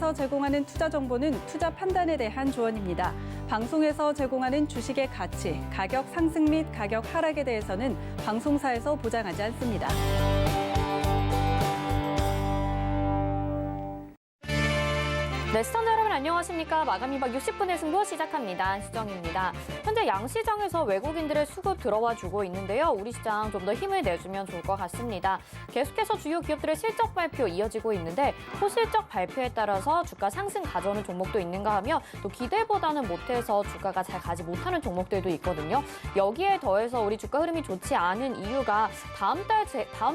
방송에서 제공하는 투자 정보는 투자 판단에 대한 조언입니다. 방송에서 제공하는 주식의 가치, 가격 상승 및 가격 하락에 대해서는 방송사에서 보장하지 않습니다. 네, 시청자 여러분 안녕하십니까? 마감 2박 60분의 승부 시작합니다. 시정입니다. 현재 양시장에서 외국인들의 수급 들어와 주고 있는데요. 우리 시장 좀 더 힘을 내주면 좋을 것 같습니다. 계속해서 주요 기업들의 실적 발표 이어지고 있는데 호실적 발표에 따라서 주가 상승 가져오는 종목도 있는가 하면 또 기대보다는 못해서 주가가 잘 가지 못하는 종목들도 있거든요. 여기에 더해서 우리 주가 흐름이 좋지 않은 이유가 다음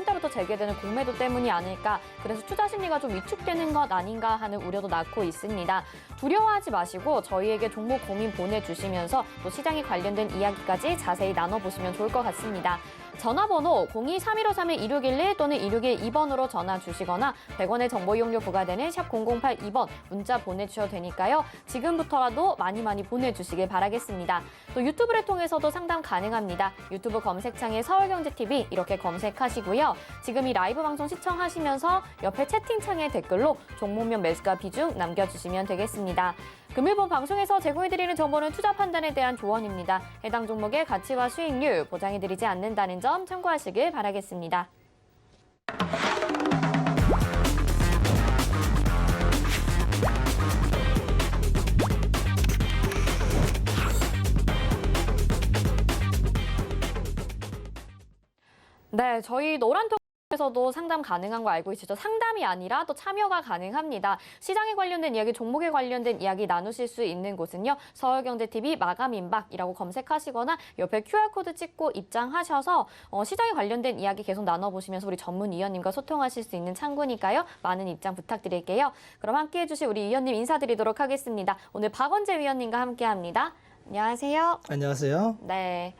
달부터 재개되는 공매도 때문이 아닐까. 그래서 투자 심리가 좀 위축되는 것 아닌가 하는 우려도 낳고 있습니다. 두려워하지 마시고 저희에게 종목 고민 보내주시면서 또 시장에 관련된 이야기까지 자세히 나눠보시면 좋을 것 같습니다. 전화번호 02-3153-2611 또는 2612번으로 전화 주시거나 100원의 정보 이용료 부과되는 샵 0082번 문자 보내주셔도 되니까요. 지금부터라도 많이 보내주시길 바라겠습니다. 또 유튜브를 통해서도 상담 가능합니다. 유튜브 검색창에 서울경제TV 이렇게 검색하시고요. 지금 이 라이브 방송 시청하시면서 옆에 채팅창에 댓글로 종목명 매수가 비중 남겨주시면 되겠습니다. 금일본 방송에서 제공해드리는 정보는 투자 판단에 대한 조언입니다. 해당 종목의 가치와 수익률 보장해드리지 않는다는 점 참고하시길 바라겠습니다. 네, 저희 노란톡 에서도 상담 가능한 거 알고 계시죠? 상담이 아니라 또 참여가 가능합니다. 시장에 관련된 이야기, 종목에 관련된 이야기 나누실 수 있는 곳은요. 서울경제TV 마감임박이라고 검색하시거나 옆에 QR코드 찍고 입장하셔서 시장에 관련된 이야기 계속 나눠보시면서 우리 전문위원님과 소통하실 수 있는 창구니까요. 많은 입장 부탁드릴게요. 그럼 함께해 주실 우리 위원님 인사드리도록 하겠습니다. 오늘 박원재 위원님과 함께합니다. 안녕하세요. 안녕하세요. 네.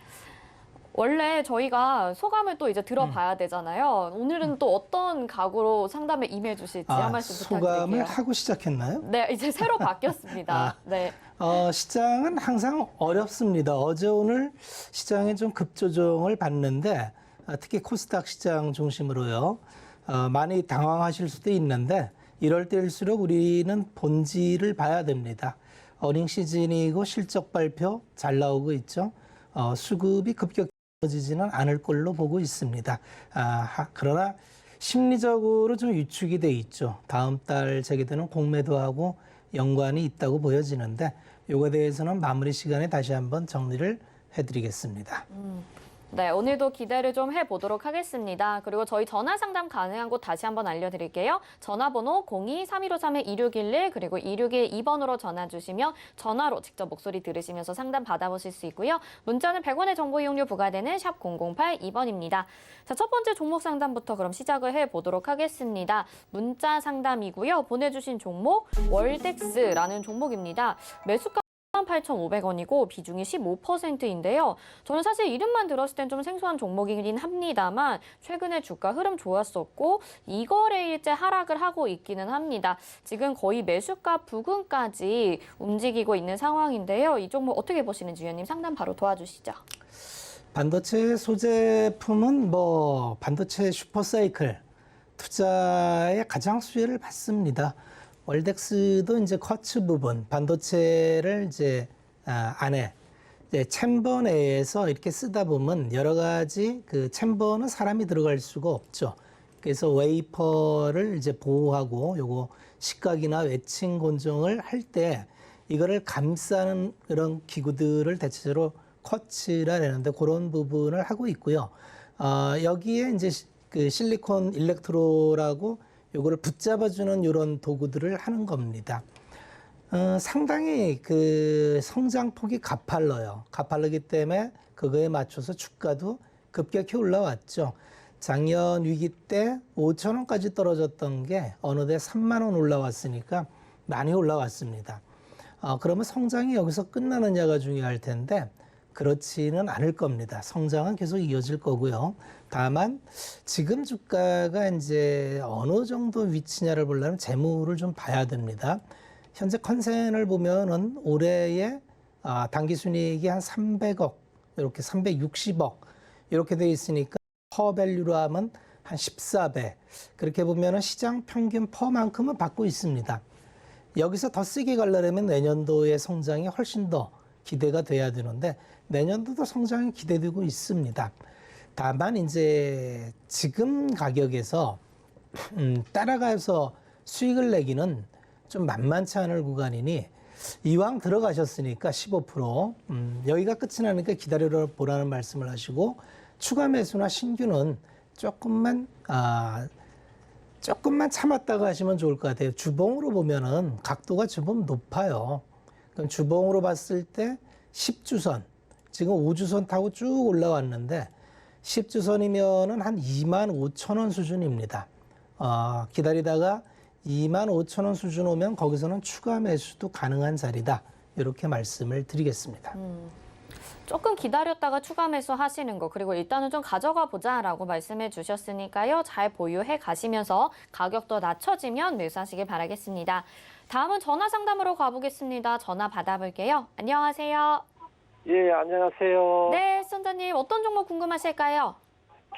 원래 저희가 소감을 또 이제 들어봐야 되잖아요. 오늘은 또 어떤 각오로 상담에 임해 주실지 한 말씀 부탁드릴게요. 소감을 하고 시작했나요? 네, 이제 새로 바뀌었습니다. 네. 시장은 항상 어렵습니다. 어제 오늘 시장에 좀 급조정을 봤는데 특히 코스닥 시장 중심으로요. 많이 당황하실 수도 있는데 이럴 때일수록 우리는 본질을 봐야 됩니다. 어닝 시즌이고 실적 발표 잘 나오고 있죠. 수급이 급격해지지는 않을 걸로 보고 있습니다. 그러나 심리적으로 좀 위축이 돼 있죠. 다음 달 재개되는 공매도하고 연관이 있다고 보여지는데 이거에 대해서는 마무리 시간에 다시 한번 정리를 해드리겠습니다. 네, 오늘도 기대를 좀 해보도록 하겠습니다. 그리고 저희 전화 상담 가능한 곳 다시 한번 알려드릴게요. 전화번호 02-3153-2611 그리고 2612번으로 전화 주시면 전화로 직접 목소리 들으시면서 상담 받아보실 수 있고요. 문자는 100원의 정보 이용료 부과되는 샵 0082번입니다. 자, 첫 번째 종목 상담부터 그럼 시작을 해보도록 하겠습니다. 문자 상담이고요. 보내주신 종목 월덱스라는 종목입니다. 매수가 18,500원이고 비중이 15%인데요. 저는 사실 이름만 들었을 땐 좀 생소한 종목이긴 합니다만 최근에 주가 흐름 좋았었고 2거래일째 하락을 하고 있기는 합니다. 지금 거의 매수가 부근까지 움직이고 있는 상황인데요. 이 종목 어떻게 보시는지 위원님 상담 바로 도와주시죠. 반도체 소제품은 반도체 슈퍼사이클 투자에 가장 수혜를 받습니다. 월덱스도 이제 쿼츠 부분, 반도체를 이제 안에 챔버 내에서 이렇게 쓰다 보면 여러 가지 그 챔버는 사람이 들어갈 수가 없죠. 그래서 웨이퍼를 이제 보호하고 요거 식각이나 웨칭 공정을 할 때 이거를 감싸는 그런 기구들을 대체로 쿼츠라 하는데 그런 부분을 하고 있고요. 여기에 이제 그 실리콘 일렉트로라고 요거를 붙잡아주는 이런 도구들을 하는 겁니다. 상당히 그 성장폭이 가팔라요. 가팔르기 때문에 그거에 맞춰서 주가도 급격히 올라왔죠. 작년 위기 때 5,000원까지 떨어졌던 게 어느새 3만 원 올라왔으니까 많이 올라왔습니다. 그러면 성장이 여기서 끝나느냐가 중요할 텐데 그렇지는 않을 겁니다. 성장은 계속 이어질 거고요. 다만 지금 주가가 이제 어느 정도 위치냐를 보려면 재무를 좀 봐야 됩니다. 현재 컨센을 보면은 올해의 당기순이익이 한 300억, 이렇게 360억 이렇게 돼 있으니까 퍼밸류로 하면 한 14배. 그렇게 보면은 시장 평균 퍼만큼은 받고 있습니다. 여기서 더 세게 가려면 내년도의 성장이 훨씬 더 기대가 돼야 되는데 내년도도 성장이 기대되고 있습니다. 다만 이제 지금 가격에서 따라가서 수익을 내기는 좀 만만치 않을 구간이니 이왕 들어가셨으니까 15% 여기가 끝이 나니까 기다려 보라는 말씀을 하시고 추가 매수나 신규는 조금만 참았다가 하시면 좋을 것 같아요. 주봉으로 보면은 각도가 좀 높아요. 그럼 주봉으로 봤을 때 10주선, 지금 5주선 타고 쭉 올라왔는데 10주선이면은 한 25,000원 수준입니다. 기다리다가 25,000원 수준 오면 거기서는 추가 매수도 가능한 자리다. 이렇게 말씀을 드리겠습니다. 조금 기다렸다가 추가 매수 하시는 거, 그리고 일단은 좀 가져가 보자라고 말씀해 주셨으니까요. 잘 보유해 가시면서 가격도 낮춰지면 매수하시길 바라겠습니다. 다음은 전화 상담으로 가보겠습니다. 전화 받아볼게요. 안녕하세요. 예, 안녕하세요. 네, 선장님 어떤 종목 궁금하실까요?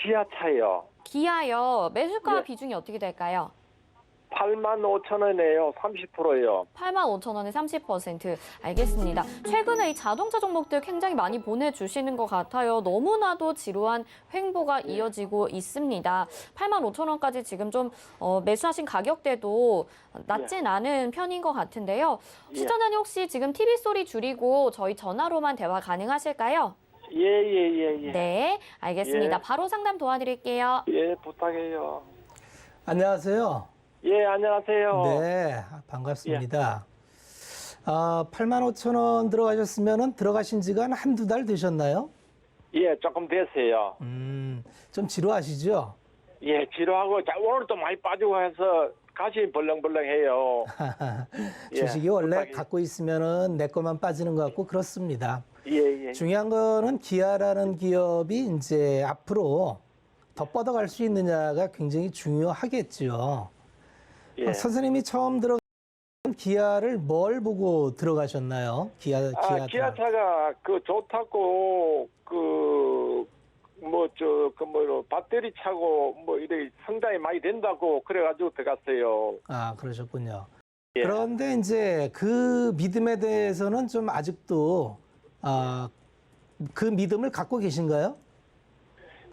기아차요. 기아요. 매수가 예. 비중이 어떻게 될까요? 85,000원이에요. 30%요. 85,000원에 30%. 알겠습니다. 최근에 이 자동차 종목들 굉장히 많이 보내주시는 것 같아요. 너무나도 지루한 횡보가 이어지고 있습니다. 85,000원까지 지금 좀 매수하신 가격대도 낮진 않은 편인 것 같은데요. 예. 시청자님 혹시 지금 TV 소리 줄이고 저희 전화로만 대화 가능하실까요? 예. 네, 알겠습니다. 예. 바로 상담 도와드릴게요. 예, 부탁해요. 안녕하세요. 예, 안녕하세요. 네, 반갑습니다. 85,000원 들어가셨으면 들어가신 지가 한두 달 되셨나요? 예, 조금 됐어요. 좀 지루하시죠? 예, 지루하고 오늘 또 많이 빠지고 해서 가시 벌렁벌렁해요. 주식이 예, 원래 부탁해요. 갖고 있으면은 내 것만 빠지는 것 같고 그렇습니다. 예. 중요한 거는 기아라는 기업이 이제 앞으로 더 뻗어갈 수 있느냐가 굉장히 중요하겠죠. 예. 선생님이 처음 들어간 기아를 뭘 보고 들어가셨나요? 기아차가 좋다고 배터리 차고 이래 성장이 많이 된다고 그래가지고 들어갔어요. 그러셨군요. 예. 그런데 이제 그 믿음에 대해서는 좀 아직도 그 믿음을 갖고 계신가요?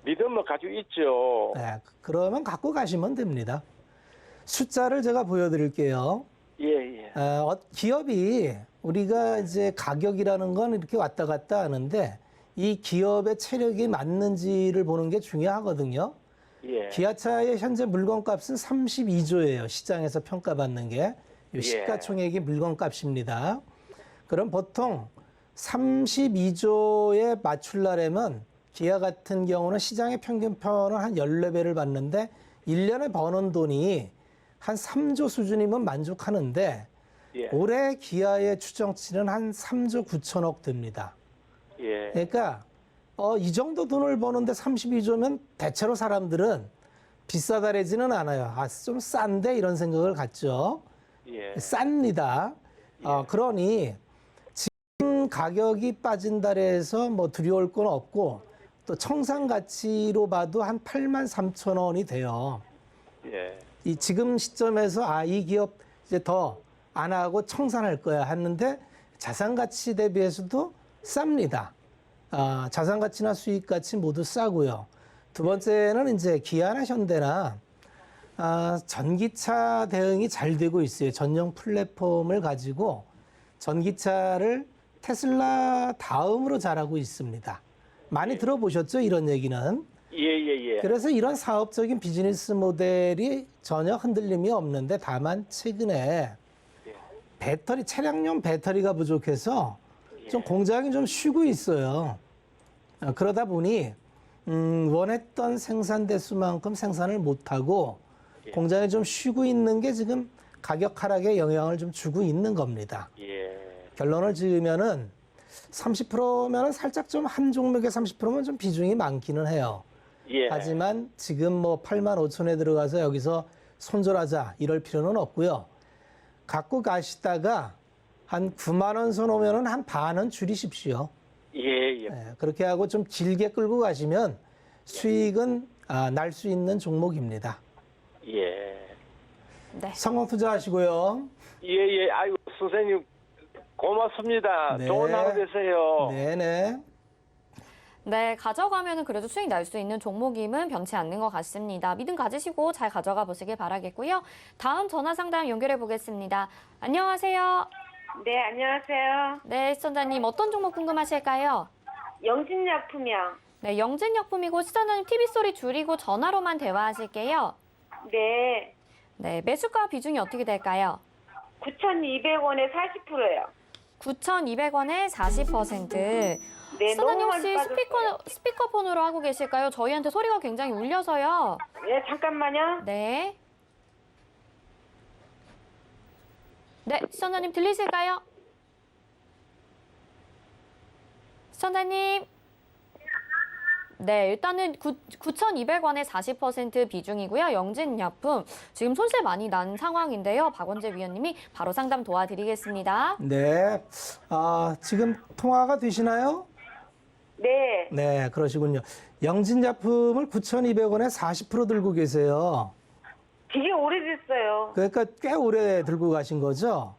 믿음을 가지고 있죠. 네, 그러면 갖고 가시면 됩니다. 숫자를 제가 보여드릴게요. 예. 기업이 우리가 이제 가격이라는 건 이렇게 왔다 갔다 하는데 이 기업의 체력이 맞는지를 보는 게 중요하거든요. 예. 기아차의 현재 물건값은 32조예요. 시장에서 평가받는 게. 이 예. 시가총액이 물건값입니다. 그럼 보통 32조에 맞추려면 기아 같은 경우는 시장의 평균표는 한 14배를 받는데 1년에 버는 돈이 한 3조 수준이면 만족하는데 예. 올해 기아의 추정치는 한 3조 9천억 됩니다. 예. 그러니까 이 정도 돈을 버는데 32조면 대체로 사람들은 비싸다래지는 않아요. 좀 싼데 이런 생각을 갖죠. 예. 쌉니다. 그러니 지금 가격이 빠진다 해서 두려울 건 없고 또 청산 가치로 봐도 한 83,000원이 돼요. 예. 이 지금 시점에서 이 기업 이제 더 안 하고 청산할 거야 하는데 자산 가치 대비해서도 쌉니다. 자산 가치나 수익 가치 모두 싸고요. 두 번째는 이제 기아나 현대나 전기차 대응이 잘 되고 있어요. 전용 플랫폼을 가지고 전기차를 테슬라 다음으로 잘하고 있습니다. 많이 들어보셨죠? 이런 얘기는. 예. 그래서 이런 사업적인 비즈니스 모델이 전혀 흔들림이 없는데 다만 최근에 차량용 배터리가 부족해서 좀 공장이 좀 쉬고 있어요. 그러다 보니 원했던 생산 대수만큼 생산을 못하고 공장이 좀 쉬고 있는 게 지금 가격 하락에 영향을 좀 주고 있는 겁니다. 예. 결론을 지으면은 30%면은 살짝 좀 한 종목에 30%면 좀 비중이 많기는 해요. 예. 하지만 지금 85,000에 들어가서 여기서 손절하자 이럴 필요는 없고요. 갖고 가시다가 한 9만 원 선 오면은 한 반은 줄이십시오. 예. 그렇게 하고 좀 길게 끌고 가시면 수익은 날 수 있는 종목입니다. 예. 네. 성공 투자하시고요. 예, 아이고, 선생님, 고맙습니다. 네. 좋은 하루 되세요. 네네. 네, 가져가면은 그래도 수익 날 수 있는 종목임은 변치 않는 것 같습니다. 믿음 가지시고 잘 가져가 보시길 바라겠고요. 다음 전화 상담 연결해 보겠습니다. 안녕하세요. 네, 안녕하세요. 네, 시청자님 어떤 종목 궁금하실까요? 영진약품이요. 네, 영진약품이고 시청자님 TV 소리 줄이고 전화로만 대화하실게요. 네, 네, 매수가 비중이 어떻게 될까요? 9,200원에 40%예요. 9,200원에 40%. 네, 시청자님 너무 혹시 많이 빠졌어요. 스피커폰으로 하고 계실까요? 저희한테 소리가 굉장히 울려서요. 네, 잠깐만요. 네. 네, 시청자님 들리실까요? 시청자님. 네, 일단은 9,200원에 40% 비중이고요. 영진약품 지금 손실 많이 난 상황인데요. 박원재 위원님이 바로 상담 도와드리겠습니다. 네. 지금 통화가 되시나요? 네, 네, 그러시군요. 영진약품을 9,200원에 40% 들고 계세요. 되게 오래됐어요. 그러니까 꽤 오래 들고 가신 거죠?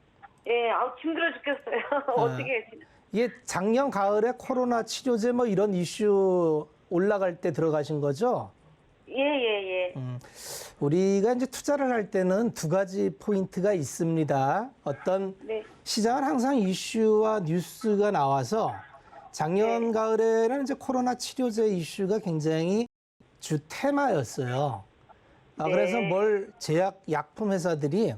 예, 힘들어 죽겠어요. 어떻게. 이게 작년 가을에 코로나 치료제 뭐 이런 이슈 올라갈 때 들어가신 거죠? 예. 우리가 이제 투자를 할 때는 두 가지 포인트가 있습니다. 어떤 네, 시장은 항상 이슈와 뉴스가 나와서 작년 가을에는 이제 코로나 치료제 이슈가 굉장히 주 테마였어요. 네. 그래서 뭘 제약 약품 회사들이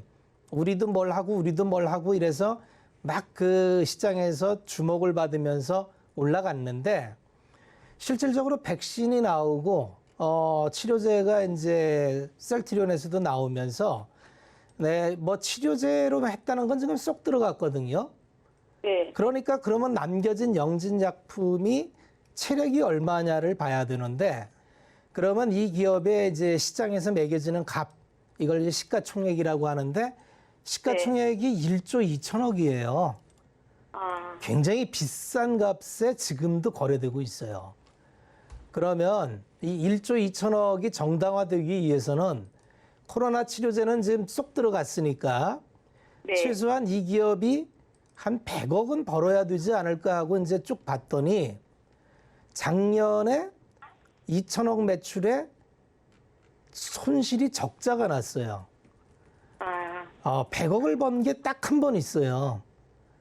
우리도 뭘 하고 이래서 막 그 시장에서 주목을 받으면서 올라갔는데 실질적으로 백신이 나오고 치료제가 이제 셀트리온에서도 나오면서 네, 뭐 치료제로 했다는 건 지금 쏙 들어갔거든요. 네, 그러니까 그러면 남겨진 영진약품이 체력이 얼마냐를 봐야 되는데 그러면 이 기업의 이제 시장에서 매겨지는 값 이걸 이제 시가총액이라고 하는데 시가총액이 1조 2천억이에요. 굉장히 비싼 값에 지금도 거래되고 있어요. 그러면 이 1조 2천억이 정당화되기 위해서는 코로나 치료제는 지금 쏙 들어갔으니까 네. 최소한 이 기업이 한 100억은 벌어야 되지 않을까 하고 이제 쭉 봤더니 작년에 2천억 매출에 손실이 적자가 났어요. 100억을 번 게 딱 한 번 있어요.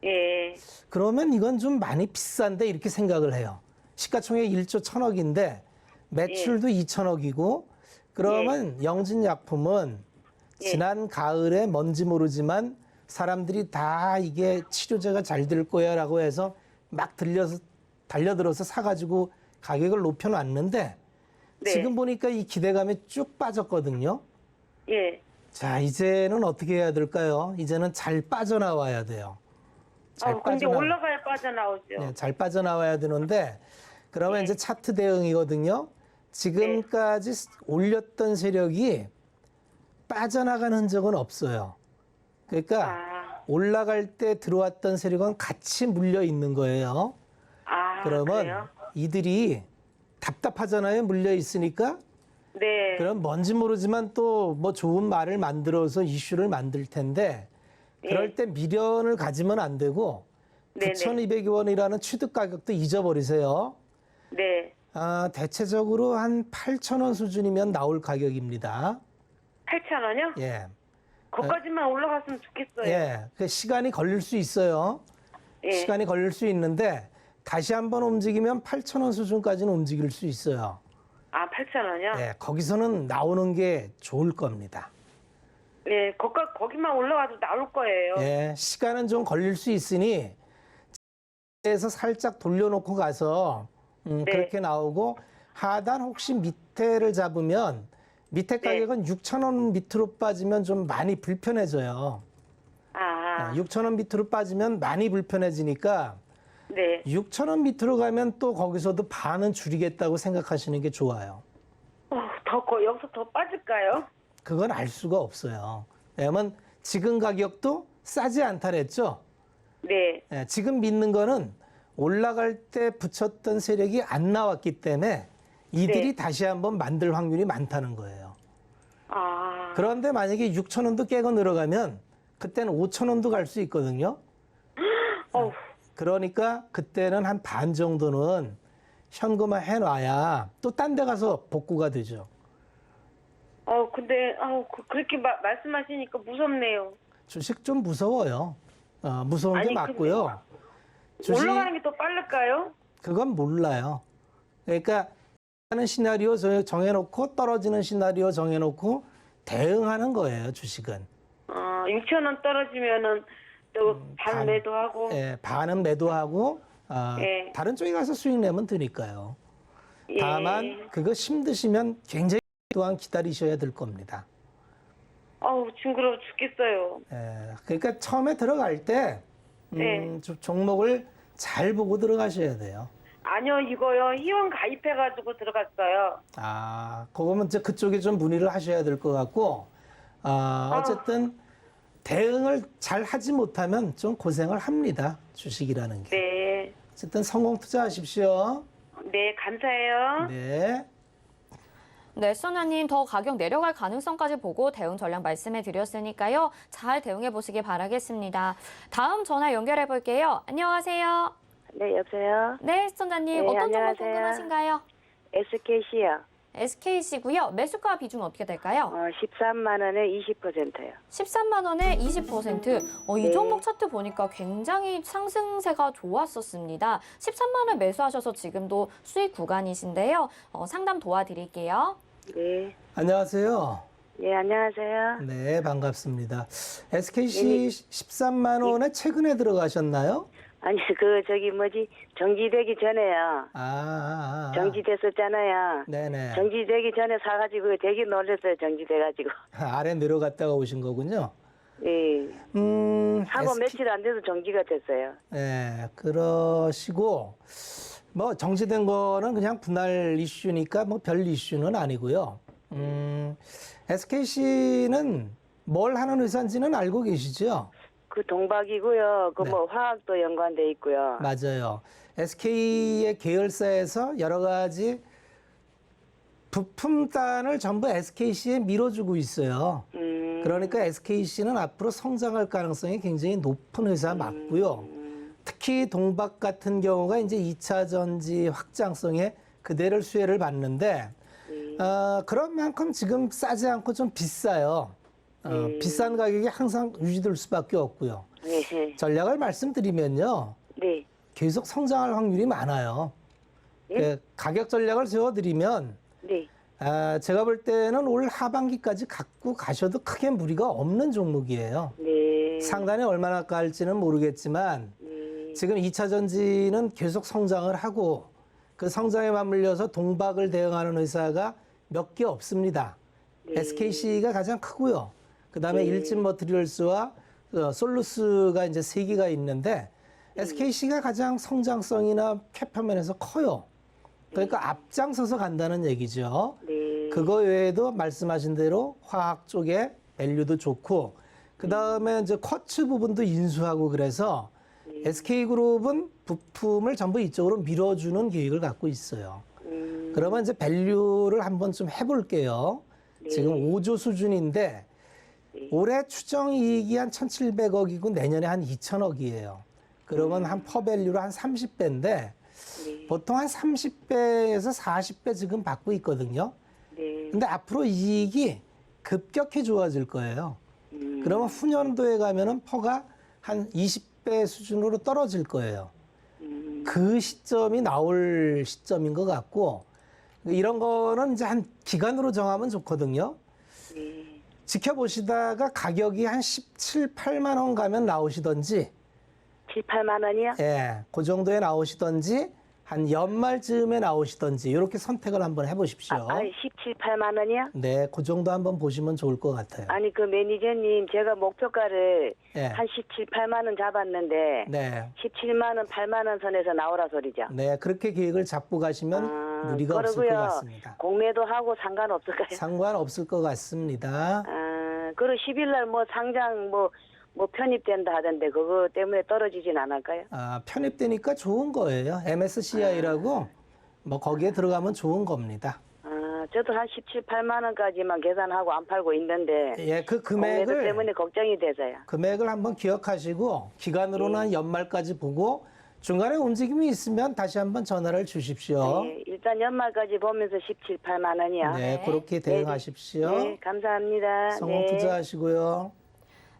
예, 그러면 이건 좀 많이 비싼데 이렇게 생각을 해요. 시가총액 1조 1천억인데 매출도 2천억이고 그러면 영진약품은 지난 가을에 뭔지 모르지만 사람들이 다 이게 치료제가 잘 될 거야 라고 해서 막 달려들어서 사가지고 가격을 높여놨는데 네. 지금 보니까 이 기대감이 쭉 빠졌거든요. 예. 자, 이제는 어떻게 해야 될까요? 이제는 잘 빠져나와야 돼요. 근데 올라가야 빠져나오죠. 네, 잘 빠져나와야 되는데 그러면 이제 차트 대응이거든요. 지금까지 올렸던 세력이 빠져나가는 흔적은 없어요. 그러니까 올라갈 때 들어왔던 세력은 같이 물려 있는 거예요. 그러면 그래요? 이들이 답답하잖아요. 물려 있으니까. 네. 그럼 뭔지 모르지만 또 뭐 좋은 말을 만들어서 이슈를 만들 텐데 그럴 때 미련을 가지면 안 되고 네네. 9,200원이라는 취득 가격도 잊어버리세요. 네. 대체적으로 한 8,000원 수준이면 나올 가격입니다. 8,000원이요? 예. 거기까지만 올라갔으면 좋겠어요. 예. 그 시간이 걸릴 수 있어요. 예. 시간이 걸릴 수 있는데 다시 한번 움직이면 8,000원 수준까지는 움직일 수 있어요. 8,000원이요? 예. 거기서는 나오는 게 좋을 겁니다. 네, 거기만 올라가도 나올 거예요. 예. 시간은 좀 걸릴 수 있으니 에서 살짝 돌려놓고 가서 그렇게 나오고 하단 혹시 밑에를 잡으면 밑에 가격은 6,000원 밑으로 빠지면 좀 많이 불편해져요. 6,000원 밑으로 빠지면 많이 불편해지니까 네. 6,000원 밑으로 가면 또 거기서도 반은 줄이겠다고 생각하시는 게 좋아요. 여기서 더 빠질까요? 그건 알 수가 없어요. 왜냐면 지금 가격도 싸지 않다 그랬죠? 네. 예, 지금 믿는 거는 올라갈 때 붙였던 세력이 안 나왔기 때문에 이들이 다시 한번 만들 확률이 많다는 거예요. 그런데 만약에 6,000원도 깨고 늘어가면 그때는 5천 원도 갈 수 있거든요. 어우, 그러니까 그때는 한 반 정도는 현금화 해놔야 또 딴 데 가서 복구가 되죠. 근데, 그렇게 말씀하시니까 무섭네요. 주식 좀 무서워요. 무서운 게 아니, 맞고요. 주식 올라가는 게 더 빠를까요? 그건 몰라요. 그러니까 하는 시나리오 정해놓고 떨어지는 시나리오 정해놓고 대응하는 거예요. 주식은. 6천 원 떨어지면은 또 반 매도하고. 예, 반은 매도하고 예. 다른 쪽에 가서 수익 내면 되니까요. 예. 다만 그거 힘드시면 굉장히 또한 기다리셔야 될 겁니다. 징그러워 죽겠어요. 예, 그러니까 처음에 들어갈 때 네. 종목을 잘 보고 들어가셔야 돼요. 아니요, 이거요. 회원 가입해가지고 들어갔어요. 그거면 이제 그쪽에 좀 문의를 하셔야 될 것 같고, 어쨌든 대응을 잘 하지 못하면 좀 고생을 합니다. 주식이라는 게. 네. 어쨌든 성공 투자하십시오. 네, 감사해요. 네. 네, 시청자님 더 가격 내려갈 가능성까지 보고 대응 전략 말씀해 드렸으니까요. 잘 대응해 보시기 바라겠습니다. 다음 전화 연결해 볼게요. 안녕하세요. 네, 여보세요? 네, 시청자님 네, 어떤 정보 안녕하세요. 궁금하신가요? SKC요. SKC고요. 매수가 비중 어떻게 될까요? 13만 원에 20%요. 13만 원에 20%. 이 네. 종목 차트 보니까 굉장히 상승세가 좋았었습니다. 13만 원 매수하셔서 지금도 수익 구간이신데요. 상담 도와드릴게요. 네. 안녕하세요. 예, 안녕하세요. 네, 반갑습니다. SKC 13만 원에 최근에 들어가셨나요? 아니, 정지되기 전에요. 정지됐었잖아요. 네네. 정지되기 전에 사가지고 되게 놀랐어요, 정지돼가지고. 아래 내려갔다가 오신 거군요. 예. 사고 SK 며칠 안 돼서 정지가 됐어요. 네, 그러시고, 뭐, 정지된 거는 그냥 분할 이슈니까 뭐 별 이슈는 아니고요. SKC는 뭘 하는 회사인지는 알고 계시죠? 그 동박이고요. 네. 화학도 연관돼 있고요. 맞아요. SK의 계열사에서 여러 가지 부품단을 전부 SKC에 밀어주고 있어요. 그러니까 SKC는 앞으로 성장할 가능성이 굉장히 높은 회사 맞고요. 특히 동박 같은 경우가 이제 2차 전지 확장성에 그대로 수혜를 받는데, 그런 만큼 지금 싸지 않고 좀 비싸요. 비싼 가격이 항상 유지될 수밖에 없고요. 네. 전략을 말씀드리면요. 네. 계속 성장할 확률이 많아요. 네? 가격 전략을 세워드리면 네. 제가 볼 때는 올 하반기까지 갖고 가셔도 크게 무리가 없는 종목이에요. 네. 상단에 얼마나 갈지는 모르겠지만 지금 2차 전지는 계속 성장을 하고 그 성장에 맞물려서 동박을 대응하는 회사가 몇 개 없습니다. SKC가 가장 크고요. 그다음에 일진 머티리얼스와 솔루스가 이제 3개가 있는데 SKC가 가장 성장성이나 캐파면에서 커요. 그러니까 앞장서서 간다는 얘기죠. 네. 그거 외에도 말씀하신 대로 화학 쪽에 밸류도 좋고 그다음에 이제 쿼츠 부분도 인수하고 그래서 SK그룹은 부품을 전부 이쪽으로 밀어주는 계획을 갖고 있어요. 그러면 이제 밸류를 한번 좀 해볼게요. 지금 5조 수준인데 올해 추정 이익이 한 1,700억이고 내년에 한 2,000억이에요. 그러면 한 퍼밸류로 한 30배인데 보통 한 30배에서 40배 지금 받고 있거든요. 네. 근데 앞으로 이익이 급격히 좋아질 거예요. 그러면 후년도에 가면은 퍼가 한 20배 수준으로 떨어질 거예요. 그 시점이 나올 시점인 것 같고 이런 거는 이제 한 기간으로 정하면 좋거든요. 지켜보시다가 가격이 한 17, 8만 원 가면 나오시던지 7, 8만 원이요? 예, 그 정도에 나오시던지 한 연말쯤에 나오시던지 이렇게 선택을 한번 해보십시오. 아니, 17, 8만 원이요? 네, 그 정도 한번 보시면 좋을 것 같아요. 아니, 그 매니저님, 제가 목표가를 예. 한 17, 8만 원 잡았는데, 네, 17만 원, 8만 원 선에서 나오라 소리죠. 네, 그렇게 계획을 잡고 가시면 무리가 없을 것 그러고요. 같습니다. 공매도 하고 상관없을까요? 상관없을 것 같습니다. 그리고 10일 날 상장 편입된다 하던데, 그거 때문에 떨어지진 않을까요? 편입되니까 좋은 거예요. MSCI라고 뭐 거기에 들어가면 좋은 겁니다. 저도 한 17, 8만 원까지만 계산하고 안 팔고 있는데 예, 그 공매도 금액을 때문에 걱정이 돼서요. 금액을 한번 기억하시고 기간으로는 한 연말까지 보고 중간에 움직임이 있으면 다시 한번 전화를 주십시오. 네, 일단 연말까지 보면서 17, 8만 원이요. 네, 네. 그렇게 대응하십시오. 네, 감사합니다. 성공 네. 투자하시고요.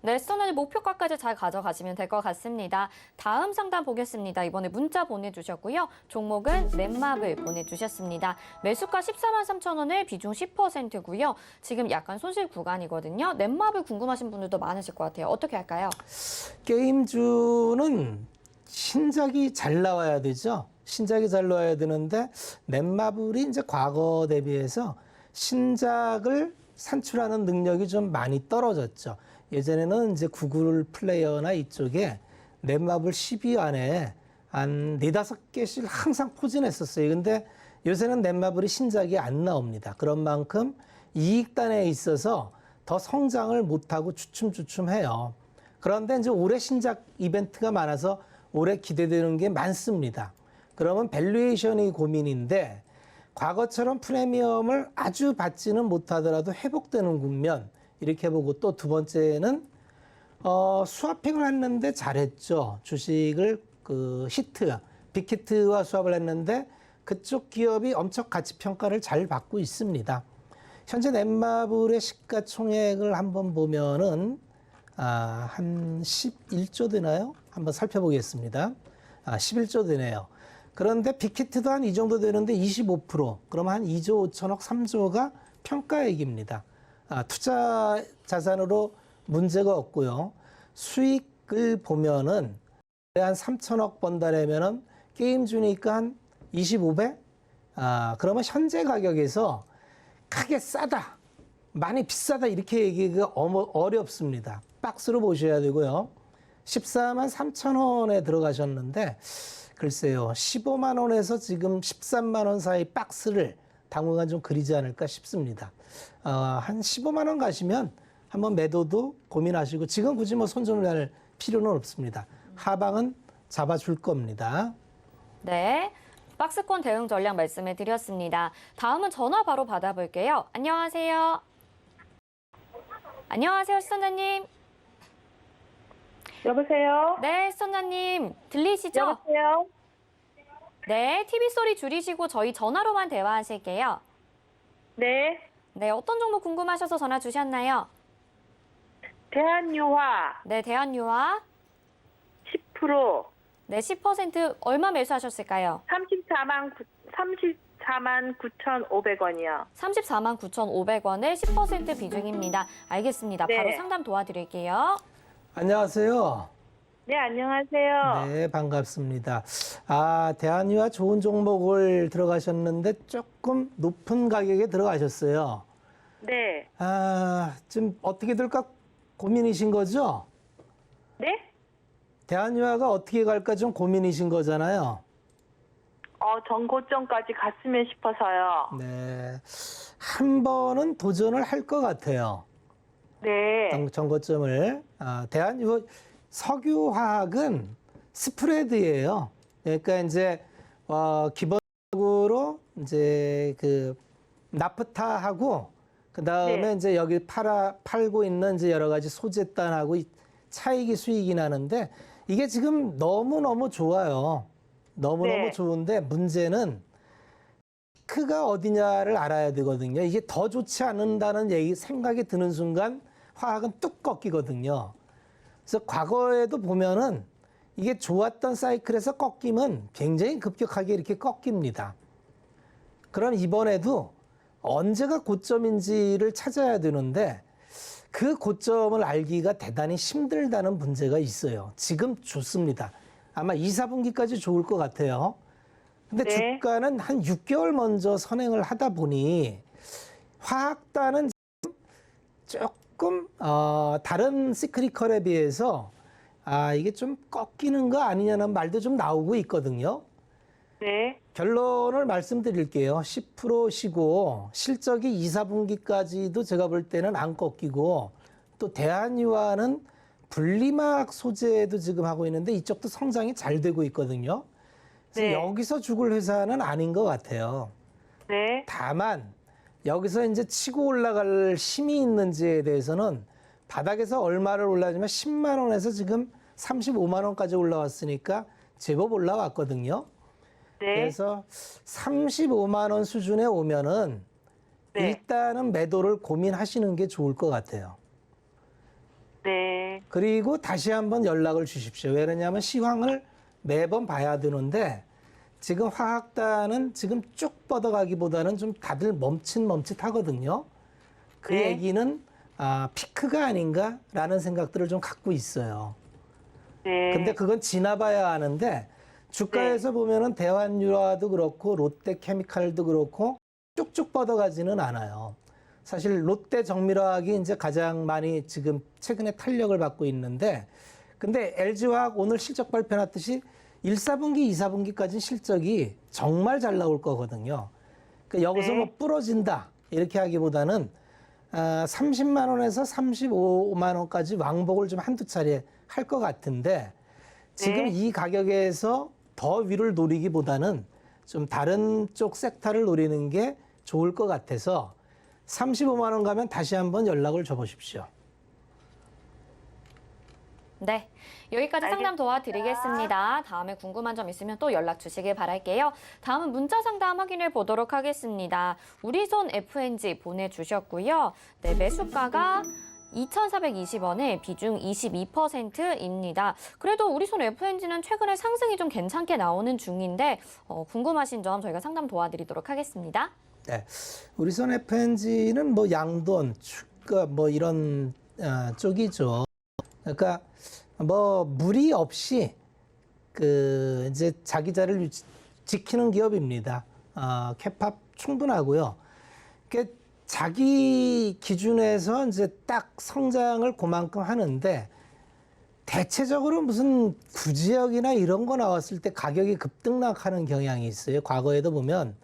네, 시청자님 목표가까지 잘 가져가시면 될 것 같습니다. 다음 상담 보겠습니다. 이번에 문자 보내주셨고요. 종목은 넷마블 보내주셨습니다. 매수가 14만 3천 원을 비중 10%고요. 지금 약간 손실 구간이거든요. 넷마블 궁금하신 분들도 많으실 것 같아요. 어떻게 할까요? 게임주는 신작이 잘 나와야 되죠. 신작이 잘 나와야 되는데 넷마블이 이제 과거 대비해서 신작을 산출하는 능력이 좀 많이 떨어졌죠. 예전에는 이제 구글 플레이어나 이쪽에 넷마블 10위 안에 한 4-5개씩 항상 포진했었어요. 근데 요새는 넷마블이 신작이 안 나옵니다. 그런 만큼 이익단에 있어서 더 성장을 못하고 주춤주춤해요. 그런데 이제 올해 신작 이벤트가 많아서 올해 기대되는 게 많습니다. 그러면 밸류에이션이 고민인데 과거처럼 프리미엄을 아주 받지는 못하더라도 회복되는 국면 이렇게 보고 또 두 번째는 스와핑을 했는데 잘했죠. 주식을 빅히트와 수합을 했는데 그쪽 기업이 엄청 가치 평가를 잘 받고 있습니다. 현재 넷마블의 시가총액을 한번 보면은 한 11조 되나요? 한번 살펴보겠습니다. 11조 되네요. 그런데 빅히트도 한 이 정도 되는데 25%, 그러면 한 2조 5천억, 3조가 평가액입니다. 투자 자산으로 문제가 없고요. 수익을 보면은 한 3천억 번다라면은 게임 주니까 한 25배? 그러면 현재 가격에서 크게 싸다, 많이 비싸다 이렇게 얘기가 어렵습니다. 박스로 보셔야 되고요. 14만 3천 원에 들어가셨는데 글쎄요. 15만 원에서 지금 13만 원 사이 박스를 당분간 좀 그리지 않을까 싶습니다. 한 15만 원 가시면 한번 매도도 고민하시고 지금 굳이 뭐 손절을 할 필요는 없습니다. 하방은 잡아줄 겁니다. 네, 박스권 대응 전략 말씀해 드렸습니다. 다음은 전화 바로 받아볼게요. 안녕하세요. 안녕하세요, 시청자님. 여보세요? 네, 시청자님 들리시죠? 여보세요? 네, TV 소리 줄이시고 저희 전화로만 대화하실게요. 네. 네, 어떤 종목 궁금하셔서 전화 주셨나요? 대한유화 네, 대한유화. 10%, 네, 10% 얼마 매수하셨을까요? 34만 9,500원이요. 34만 9,500원의 10% 비중입니다. 알겠습니다. 네. 바로 상담 도와드릴게요. 안녕하세요. 네, 안녕하세요. 네, 반갑습니다. 대한유화 좋은 종목을 들어가셨는데 조금 높은 가격에 들어가셨어요. 네. 지금 어떻게 될까 고민이신 거죠? 네? 대한유화가 어떻게 갈까 좀 고민이신 거잖아요. 전고점까지 갔으면 싶어서요. 네. 한 번은 도전을 할 것 같아요. 네. 정거점을. 대한유화 석유화학은 스프레드예요. 그러니까 이제 기본적으로 이제 그 나프타하고 그 다음에 네. 이제 여기 팔고 있는 이제 여러 가지 소재단하고 차익이 수익이 나는데 이게 지금 너무너무 좋아요. 너무너무 네. 좋은데 문제는 피크가 어디냐를 알아야 되거든요. 이게 더 좋지 않는다는 생각이 드는 순간 화학은 뚝 꺾이거든요. 그래서 과거에도 보면은 이게 좋았던 사이클에서 꺾이면 굉장히 급격하게 이렇게 꺾입니다. 그럼 이번에도 언제가 고점인지를 찾아야 되는데 그 고점을 알기가 대단히 힘들다는 문제가 있어요. 지금 좋습니다. 아마 2, 4분기까지 좋을 것 같아요. 근데 네. 주가는 한 6개월 먼저 선행을 하다 보니 화학단은 조금 다른 시크리컬에 비해서 이게 좀 꺾이는 거 아니냐는 말도 좀 나오고 있거든요. 네. 결론을 말씀드릴게요. 10% 쉬고 실적이 2, 4분기까지도 제가 볼 때는 안 꺾이고 또 대한유화는 분리막 소재도 지금 하고 있는데 이쪽도 성장이 잘 되고 있거든요. 그래서 네. 여기서 죽을 회사는 아닌 것 같아요. 네. 다만 여기서 이제 치고 올라갈 힘이 있는지에 대해서는 바닥에서 얼마를 올라가지만 10만 원에서 지금 35만 원까지 올라왔으니까 제법 올라왔거든요. 네. 그래서 35만 원 수준에 오면은 네. 일단은 매도를 고민하시는 게 좋을 것 같아요. 네. 그리고 다시 한번 연락을 주십시오. 왜냐하면 시황을 매번 봐야 되는데 지금 화학단은 지금 쭉 뻗어가기보다는 좀 다들 멈칫멈칫하거든요. 그 네. 얘기는 피크가 아닌가라는 생각들을 좀 갖고 있어요. 네. 근데 그건 지나봐야 아는데 주가에서 보면은 대환유화도 그렇고 롯데케미칼도 그렇고 쭉쭉 뻗어가지는 않아요. 사실 롯데 정밀화학이 이제 가장 많이 지금 최근에 탄력을 받고 있는데 근데 LG화학 오늘 실적 발표했듯이 1, 4분기, 2, 4분기까지는 실적이 정말 잘 나올 거거든요. 그러니까 여기서 네. 뭐 부러진다 이렇게 하기보다는 30만 원에서 35만 원까지 왕복을 좀 한두 차례 할 것 같은데 지금 네. 이 가격에서 더 위를 노리기보다는 좀 다른 쪽 섹터를 노리는 게 좋을 것 같아서 35만 원 가면 다시 한번 연락을 줘보십시오. 네, 여기까지 상담 도와드리겠습니다. 다음에 궁금한 점 있으면 또 연락 주시길 바랄게요. 다음은 문자 상담 확인해 보도록 하겠습니다. 우리손 FNG 보내주셨고요. 네, 매수가가 2,420원에 비중 22%입니다. 그래도 우리손 FNG는 최근에 상승이 좀 괜찮게 나오는 중인데 궁금하신 점 저희가 상담 도와드리도록 하겠습니다. 네, 우리손 FNG는 뭐 양돈, 주가 뭐 이런 쪽이죠. 그러니까 뭐 무리 없이 그 이제 자기 자리를 지키는 기업입니다. 캐팝 충분하고요. 그 자기 기준에서 이제 딱 성장을 그만큼 하는데 대체적으로 무슨 구지역이나 이런 거 나왔을 때 가격이 급등락하는 경향이 있어요. 과거에도 보면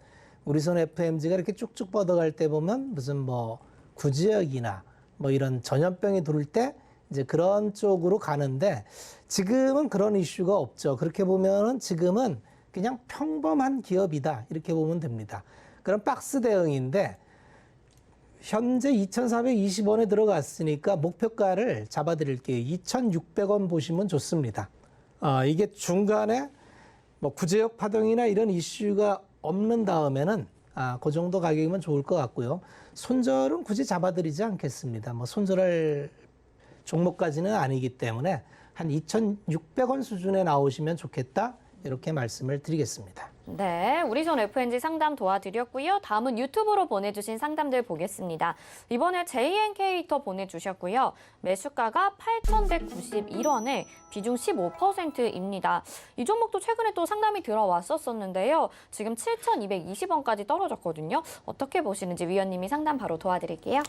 우리손 FMG가 이렇게 쭉쭉 뻗어갈 때 보면 무슨 뭐 구지역이나 뭐 이런 전염병이 돌 때 이제 그런 쪽으로 가는데 지금은 그런 이슈가 없죠. 그렇게 보면은 지금은 그냥 평범한 기업이다. 이렇게 보면 됩니다. 그럼 박스 대응인데 현재 2,420원에 들어갔으니까 목표가를 잡아드릴게요. 2,600원 보시면 좋습니다. 이게 중간에 뭐 구제역 파동이나 이런 이슈가 없는 다음에는 그 정도 가격이면 좋을 것 같고요. 손절은 굳이 잡아드리지 않겠습니다. 뭐 손절할 종목까지는 아니기 때문에 한 2,600원 수준에 나오시면 좋겠다. 이렇게 말씀을 드리겠습니다. 네, 우리손 FNG 상담 도와드렸고요. 다음은 유튜브로 보내주신 상담들 보겠습니다. 이번에 JNK터 보내주셨고요. 매수가가 8,191원에 비중 15%입니다. 이 종목도 최근에 또 상담이 들어왔었는데요. 지금 7,220원까지 떨어졌거든요. 어떻게 보시는지 위원님이 상담 바로 도와드릴게요.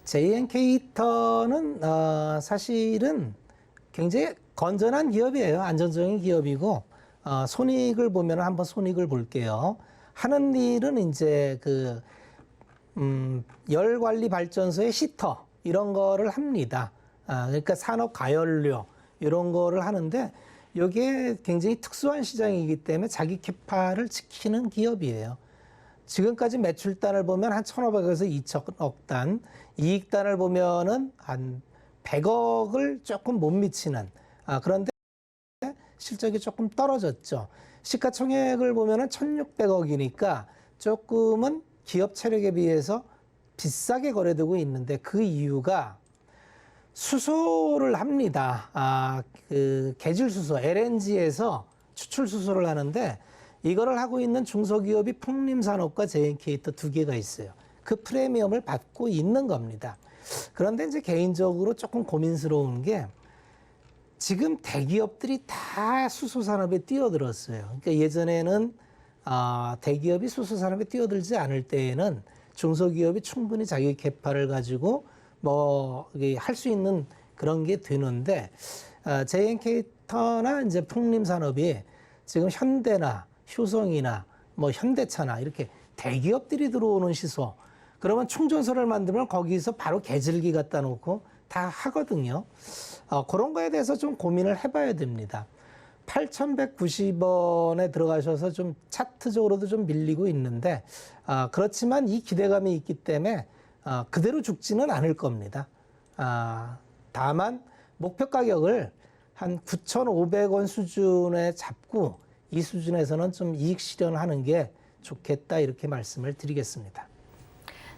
JNK터는 사실은 굉장히 건전한 기업이에요. 안정적인 기업이고 손익을 보면 한번 손익을 볼게요. 하는 일은 이제 열 관리 발전소의 히터 이런 거를 합니다. 그러니까 산업 가연료 이런 거를 하는데 이게 굉장히 특수한 시장이기 때문에 자기 캐파를 지키는 기업이에요. 지금까지 매출단을 보면 한 1,500에서 2천억 단, 이익단을 보면은 한 100억을 조금 못 미치는 그런데 실적이 조금 떨어졌죠. 시가총액을 보면은 1,600억이니까 조금은 기업 체력에 비해서 비싸게 거래되고 있는데 그 이유가 수소를 합니다. 그 계질 수소, LNG에서 추출 수소를 하는데 이거를 하고 있는 중소기업이 풍림산업과 JNK터 두 개가 있어요. 그 프리미엄을 받고 있는 겁니다. 그런데 이제 개인적으로 조금 고민스러운 게 지금 대기업들이 다 수소산업에 뛰어들었어요. 그러니까 예전에는 대기업이 수소산업에 뛰어들지 않을 때에는 중소기업이 충분히 자기 캐파를 가지고 뭐 할 수 있는 그런 게 되는데 JNK터나 이제 풍림산업이 지금 현대나 효성이나 뭐 현대차나 이렇게 대기업들이 들어오는 시소 그러면 충전소를 만들면 거기서 바로 개질기 갖다 놓고 다 하거든요. 그런 거에 대해서 좀 고민을 해봐야 됩니다. 8,190원에 들어가셔서 좀 차트적으로도 좀 밀리고 있는데 그렇지만 이 기대감이 있기 때문에 그대로 죽지는 않을 겁니다. 다만 목표 가격을 한 9,500원 수준에 잡고 이 수준에서는 좀 이익 실현하는 게 좋겠다 이렇게 말씀을 드리겠습니다.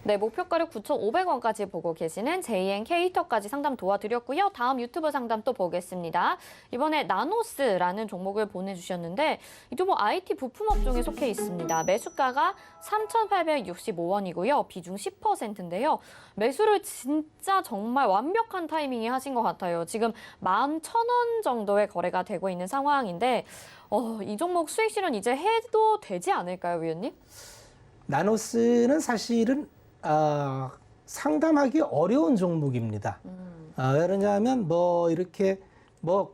네, 목표가를 9,500원까지 보고 계시는 JNK터까지 상담 도와드렸고요. 다음 유튜브 상담 또 보겠습니다. 이번에 나노스라는 종목을 보내주셨는데 이 종목 IT 부품 업종에 속해 있습니다. 매수가가 3,865원이고요. 비중 10%인데요. 매수를 진짜 정말 완벽한 타이밍에 하신 것 같아요. 지금 11,000원 정도의 거래가 되고 있는 상황인데 이 종목 수익 실현 이제 해도 되지 않을까요, 위원님? 나노스는 사실은 상담하기 어려운 종목입니다. 왜 그러냐면 이렇게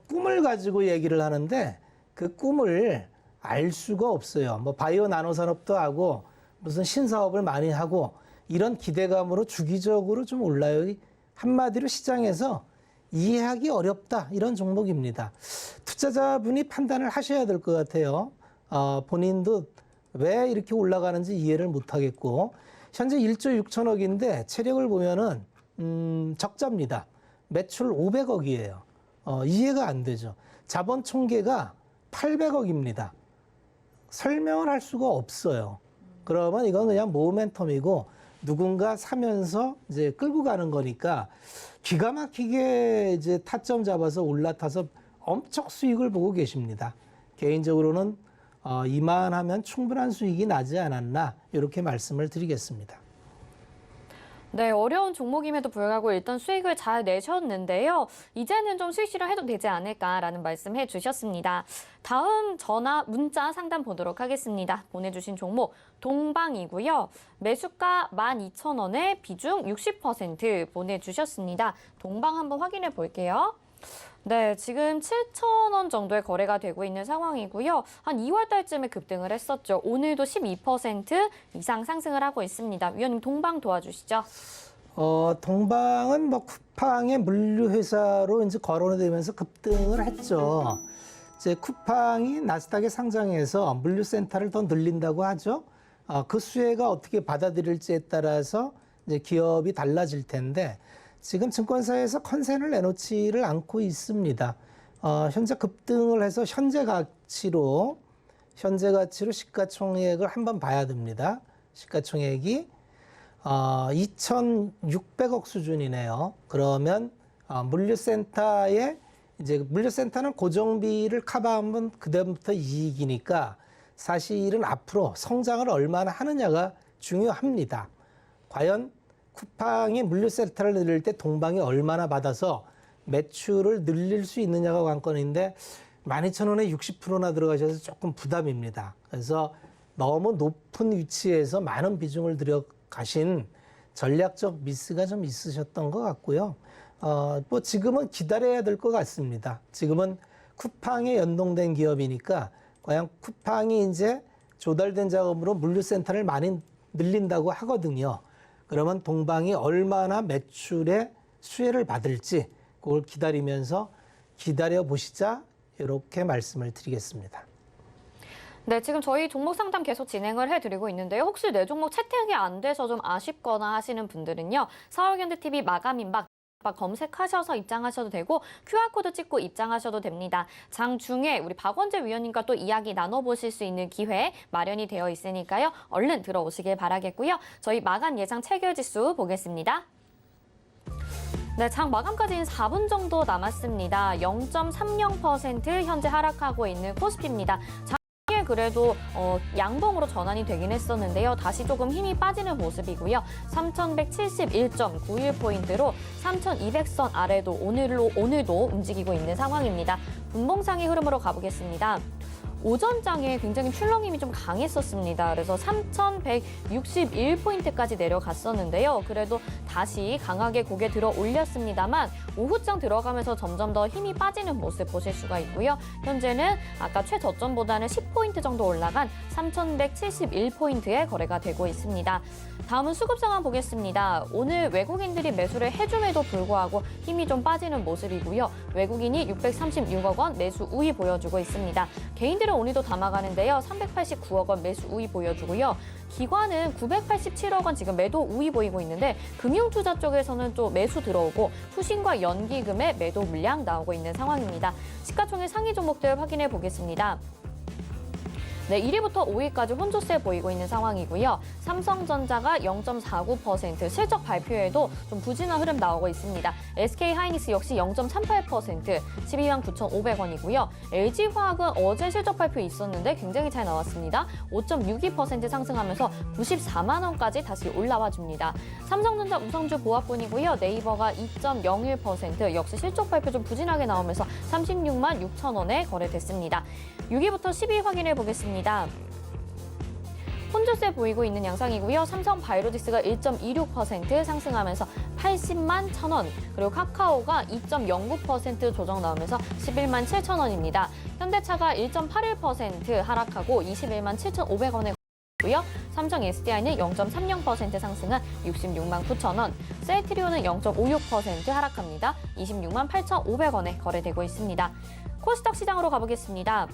꿈을 가지고 얘기를 하는데 그 꿈을 알 수가 없어요. 바이오 나노 산업도 하고 무슨 신사업을 많이 하고 이런 기대감으로 주기적으로 좀 올라요. 한마디로 시장에서 이해하기 어렵다 이런 종목입니다. 투자자분이 판단을 하셔야 될 것 같아요. 본인도 왜 이렇게 올라가는지 이해를 못 하겠고 현재 1조 6천억인데 체력을 보면은 적자입니다. 매출 500억이에요. 이해가 안 되죠. 자본 총계가 800억입니다. 설명을 할 수가 없어요. 그러면 이건 그냥 모멘텀이고 누군가 사면서 이제 끌고 가는 거니까 기가 막히게 이제 타점 잡아서 올라타서 엄청 수익을 보고 계십니다. 개인적으로는 이만하면 충분한 수익이 나지 않았나 이렇게 말씀을 드리겠습니다. 네, 어려운 종목임에도 불구하고 일단 수익을 잘 내셨는데요. 이제는 좀 수익 실현해도 되지 않을까라는 말씀해 주셨습니다. 다음 전화, 문자 상담 보도록 하겠습니다. 보내주신 종목 동방이고요. 매수가 12,000원에 비중 60% 보내주셨습니다. 동방 한번 확인해 볼게요. 네, 지금 7,000원 정도의 거래가 되고 있는 상황이고요. 한 2월 달쯤에 급등을 했었죠. 오늘도 12% 이상 상승을 하고 있습니다. 위원님 동방 도와주시죠. 동방은 쿠팡의 물류회사로 이제 거론이 되면서 급등을 했죠. 이제 쿠팡이 나스닥에 상장해서 물류센터를 더 늘린다고 하죠. 그 수혜가 어떻게 받아들일지에 따라서 이제 기업이 달라질 텐데 지금 증권사에서 컨센을 내놓지를 않고 있습니다. 현재 급등을 해서 현재 가치로 시가총액을 한번 봐야 됩니다. 시가총액이 2,600억 수준이네요. 그러면 물류센터는 고정비를 커버하면 그다음부터 이익이니까 사실은 앞으로 성장을 얼마나 하느냐가 중요합니다. 과연 쿠팡이 물류센터를 늘릴 때 동방이 얼마나 받아서 매출을 늘릴 수 있느냐가 관건인데 12,000원에 60%나 들어가셔서 조금 부담입니다. 그래서 너무 높은 위치에서 많은 비중을 들여가신 전략적 미스가 좀 있으셨던 것 같고요. 지금은 기다려야 될 것 같습니다. 지금은 쿠팡에 연동된 기업이니까 과연 쿠팡이 이제 조달된 자금으로 물류센터를 많이 늘린다고 하거든요. 그러면 동방이 얼마나 매출에 수혜를 받을지 그걸 기다리면서 기다려보시자 이렇게 말씀을 드리겠습니다. 네, 지금 저희 종목 상담 계속 진행을 해드리고 있는데요. 혹시 내 종목 채택이 안 돼서 좀 아쉽거나 하시는 분들은요. 서울경제TV 마감임박 검색하셔서 입장하셔도 되고 QR코드 찍고 입장하셔도 됩니다. 장중에 우리 박원재 위원님과 또 이야기 나눠보실 수 있는 기회 마련이 되어 있으니까요. 얼른 들어오시길 바라겠고요. 저희 마감 예상 체결지수 보겠습니다. 네, 장 마감까지는 4분 정도 남았습니다. 0.30% 현재 하락하고 있는 코스피입니다. 그래도 양봉으로 전환이 되긴 했었는데요. 다시 조금 힘이 빠지는 모습이고요. 3,171.91포인트로 3,200선 아래도 오늘도 움직이고 있는 상황입니다. 분봉상의 흐름으로 가보겠습니다. 오전장에 굉장히 출렁임이 좀 강했었습니다. 그래서 3,161포인트까지 내려갔었는데요. 그래도 다시 강하게 고개 들어 올렸습니다만 오후장 들어가면서 점점 더 힘이 빠지는 모습 보실 수가 있고요. 현재는 아까 최저점보다는 10포인트 정도 올라간 3,171포인트에 거래가 되고 있습니다. 다음은 수급 상황 보겠습니다. 오늘 외국인들이 매수를 해줌에도 불구하고 힘이 좀 빠지는 모습이고요. 외국인이 636억 원 매수 우위 보여주고 있습니다. 개인들은 오늘도 담아가는데요. 389억 원 매수 우위 보여주고요. 기관은 987억 원 지금 매도 우위 보이고 있는데 금융투자 쪽에서는 또 매수 들어오고 후신과 연기금의 매도 물량 나오고 있는 상황입니다. 시가총액 상위 종목들 확인해 보겠습니다. 네, 1위부터 5위까지 혼조세 보이고 있는 상황이고요. 삼성전자가 0.49%, 실적 발표에도 좀 부진한 흐름 나오고 있습니다. SK하이닉스 역시 0.38%, 12만 9,500원이고요. LG화학은 어제 실적 발표 있었는데 굉장히 잘 나왔습니다. 5.62% 상승하면서 94만 원까지 다시 올라와 줍니다. 삼성전자 우선주 보합군이고요. 네이버가 2.01%, 역시 실적 발표 좀 부진하게 나오면서 36만 6천 원에 거래됐습니다. 6위부터 10위 확인해 보겠습니다. 혼조세 보이고 있는 양상이고요. 삼성바이오로직스가 1.26% 상승하면서 80만 1,000원, 그리고 카카오가 2.09% 조정 나오면서 11만 7천 원입니다. 현대차가 1.81% 하락하고 21만 7,500원에 고요. 삼성 SDI는 0.30% 상승한 66만 9천 원, 셀트리온은 0.56% 하락합니다. 26만 8,500원에 거래되고 있습니다. 코스닥 시장으로 가보겠습니다.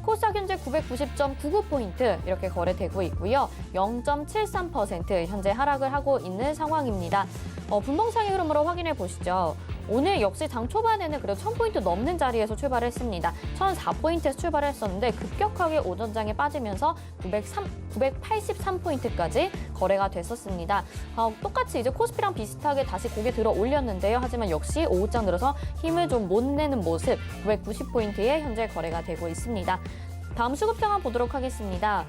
코스닥 현재 990.99포인트 이렇게 거래되고 있고요. 0.73% 현재 하락을 하고 있는 상황입니다. 분봉상의 흐름으로 확인해 보시죠. 오늘 역시 장 초반에는 그래도 1000포인트 넘는 자리에서 출발했습니다. 1004포인트에서 출발했었는데 급격하게 오전장에 빠지면서 983포인트까지 거래가 됐었습니다. 똑같이 이제 코스피랑 비슷하게 다시 고개 들어 올렸는데요. 하지만 역시 오후장 들어서 힘을 좀 못 내는 모습, 990포인트에 현재 거래가 되고 있습니다. 다음 수급 상황 보도록 하겠습니다.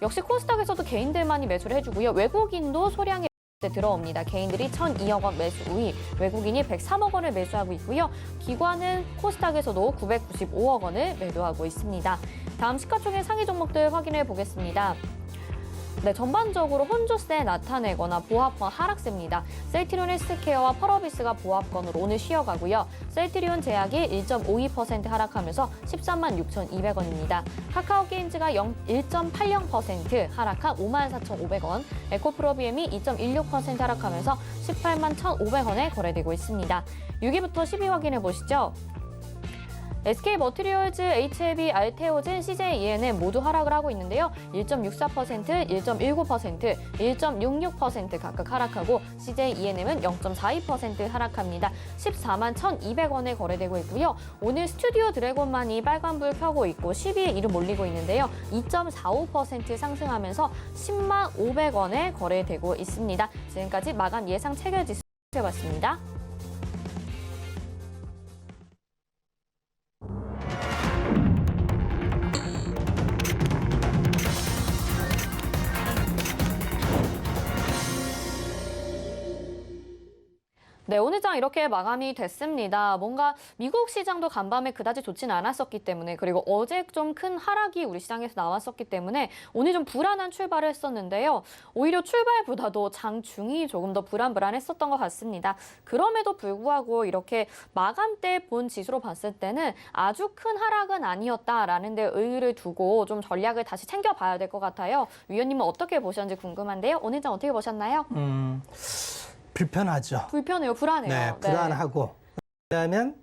역시 코스닥에서도 개인들만이 매수를 해주고요. 외국인도 소량의 들어옵니다. 개인들이 1,002억 원 매수 우위, 외국인이 103억 원을 매수하고 있고요. 기관은 코스닥에서도 995억 원을 매도하고 있습니다. 다음 시가총액 상위 종목들 확인해 보겠습니다. 네, 전반적으로 혼조세 나타내거나 보합권 하락세입니다. 셀트리온 헬스케어와 펄어비스가 보합권으로 오늘 쉬어가고요. 셀트리온 제약이 1.52% 하락하면서 13만 6,200원입니다. 카카오게임즈가 1.80% 하락한 54,500원, 에코프로비엠이 2.16% 하락하면서 18만 1,500원에 거래되고 있습니다. 6위부터 10위 확인해 보시죠. SK머티리얼즈, HLB, 알테오젠, CJENM 모두 하락을 하고 있는데요. 1.64%, 1.19%, 1.66% 각각 하락하고 CJENM은 0.42% 하락합니다. 14만 1,200원에 거래되고 있고요. 오늘 스튜디오 드래곤만이 빨간불 켜고 있고 10위에 이름 올리고 있는데요. 2.45% 상승하면서 10만 500원에 거래되고 있습니다. 지금까지 마감 예상 체결지수 살펴봤습니다. 네, 오늘 장 이렇게 마감이 됐습니다. 뭔가 미국 시장도 간밤에 그다지 좋지는 않았었기 때문에, 그리고 어제 좀 큰 하락이 우리 시장에서 나왔었기 때문에 오늘 좀 불안한 출발을 했었는데요. 오히려 출발보다도 장 중이 조금 더 불안했었던 것 같습니다. 그럼에도 불구하고 이렇게 마감 때 본 지수로 봤을 때는 아주 큰 하락은 아니었다라는 데 의의를 두고 좀 전략을 다시 챙겨봐야 될 것 같아요. 위원님은 어떻게 보셨는지 궁금한데요. 오늘 장 어떻게 보셨나요? 불편하죠. 불편해요. 불안해요. 네, 불안하고. 왜냐하면